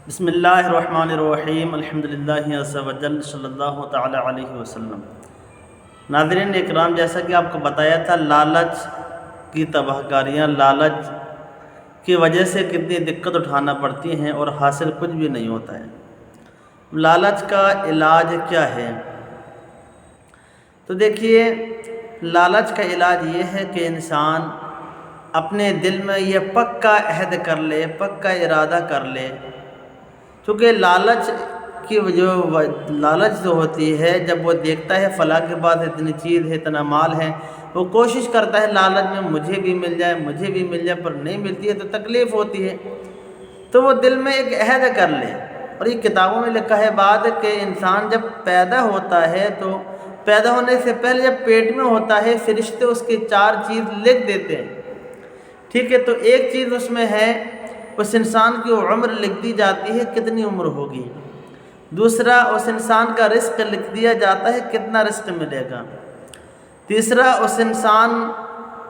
بسم اللہ الرحمن الرحیم الحمدللہ عز وجل صلی اللہ تعالی علیہ وسلم۔ ناظرین اکرام، جیسا کہ آپ کو بتایا تھا، لالچ کی تباہ کاریاں، لالچ کی وجہ سے کتنی دقت اٹھانا پڑتی ہیں اور حاصل کچھ بھی نہیں ہوتا ہے۔ لالچ کا علاج کیا ہے؟ تو دیکھیے، لالچ کا علاج یہ ہے کہ انسان اپنے دل میں یہ پکا عہد کر لے، پکا ارادہ کر لے، کیونکہ لالچ جو ہوتی ہے، جب وہ دیکھتا ہے فلاں کے پاس اتنی چیز ہے، اتنا مال ہے، وہ کوشش کرتا ہے لالچ میں مجھے بھی مل جائے، مجھے بھی مل جائے، پر نہیں ملتی ہے تو تکلیف ہوتی ہے، تو وہ دل میں ایک عہد کر لے۔ اور یہ کتابوں میں لکھا ہے بات کہ انسان جب پیدا ہوتا ہے تو پیدا ہونے سے پہلے جب پیٹ میں ہوتا ہے، فرشتے اس کی 4 چیز لکھ دیتے ہیں، ٹھیک ہے؟ تو ایک چیز اس میں ہے، اس انسان کی عمر لکھ دی جاتی ہے، کتنی عمر ہوگی۔ دوسرا، اس انسان کا رزق لکھ دیا جاتا ہے، کتنا رزق ملے گا۔ تیسرا، اس انسان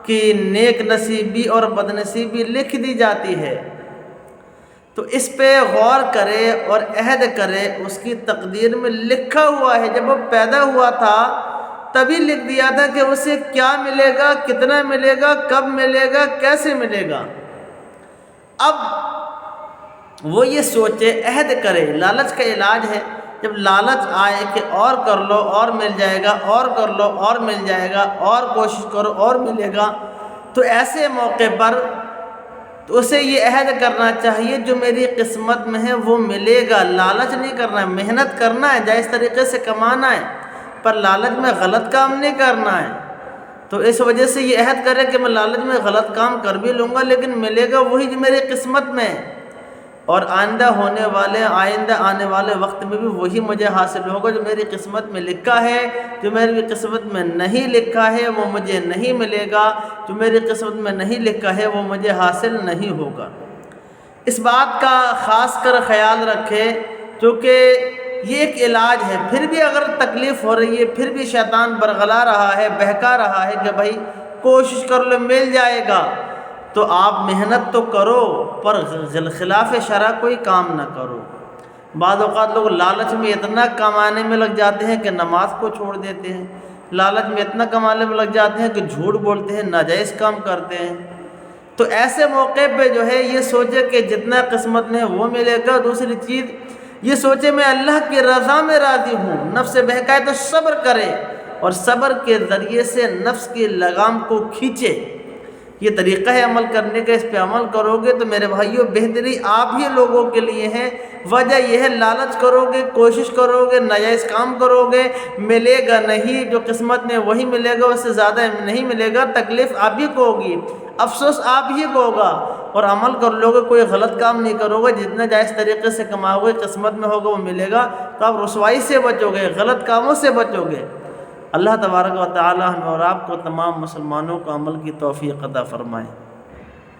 کی نیک نصیبی اور بد نصیبی لکھ دی جاتی ہے۔ تو اس پہ غور کرے اور عہد کرے، اس کی تقدیر میں لکھا ہوا ہے، جب وہ پیدا ہوا تھا تبھی لکھ دیا تھا کہ اسے کیا ملے گا، کتنا ملے گا، کب ملے گا، کیسے ملے گا۔ اب وہ یہ سوچے، عہد کرے۔ لالچ کا علاج ہے، جب لالچ آئے کہ اور کر لو اور مل جائے گا، اور کر لو اور مل جائے گا، اور کوشش کرو اور ملے گا، تو ایسے موقع پر تو اسے یہ عہد کرنا چاہیے جو میری قسمت میں ہے وہ ملے گا۔ لالچ نہیں کرنا ہے، محنت کرنا ہے، جائز طریقے سے کمانا ہے، پر لالچ میں غلط کام نہیں کرنا ہے۔ تو اس وجہ سے یہ عہد کرے کہ میں لالچ میں غلط کام کر بھی لوں گا، لیکن ملے گا وہی جو میری قسمت میں ہے، اور آئندہ آنے والے وقت میں بھی وہی مجھے حاصل ہوگا جو میری قسمت میں لکھا ہے۔ جو میری قسمت میں نہیں لکھا ہے وہ مجھے نہیں ملے گا، جو میری قسمت میں نہیں لکھا ہے وہ مجھے حاصل نہیں ہوگا۔ اس بات کا خاص کر خیال رکھے، کیونکہ یہ ایک علاج ہے۔ پھر بھی اگر تکلیف ہو رہی ہے، پھر بھی شیطان برغلا رہا ہے، بہکا رہا ہے کہ بھائی کوشش کر لو مل جائے گا، تو آپ محنت تو کرو، پر خلاف شرع کوئی کام نہ کرو۔ بعض اوقات لوگ لالچ میں اتنا کمانے میں لگ جاتے ہیں کہ نماز کو چھوڑ دیتے ہیں، لالچ میں اتنا کمانے میں لگ جاتے ہیں کہ جھوٹ بولتے ہیں، ناجائز کام کرتے ہیں۔ تو ایسے موقع پہ جو ہے یہ سوچے کہ جتنا قسمت میں ہے وہ ملے گا۔ دوسری چیز یہ سوچے میں اللہ کی رضا میں راضی ہوں۔ نفس بہکائے تو صبر کرے، اور صبر کے ذریعے سے نفس کی لگام کو کھینچے۔ یہ طریقہ ہے عمل کرنے کا، اس پہ عمل کرو گے تو میرے بھائیوں بہتری آپ ہی لوگوں کے لیے ہے۔ وجہ یہ ہے، لالچ کرو گے، کوشش کرو گے، ناجائز کام کرو گے، ملے گا نہیں، جو قسمت میں وہی ملے گا، اس سے زیادہ نہیں ملے گا، تکلیف آپ ہی کو ہوگی، افسوس آپ ہی کو ہوگا۔ اور عمل کر لو گے، کوئی غلط کام نہیں کرو گے، جتنا جائز طریقے سے کماؤ گے، قسمت میں ہوگا وہ ملے گا، تو آپ رسوائی سے بچو گے، غلط کاموں سے بچو گے۔ اللہ تبارک و تعالی ہمیں اور آپ کو، تمام مسلمانوں کو عمل کی توفیق عطا فرمائے۔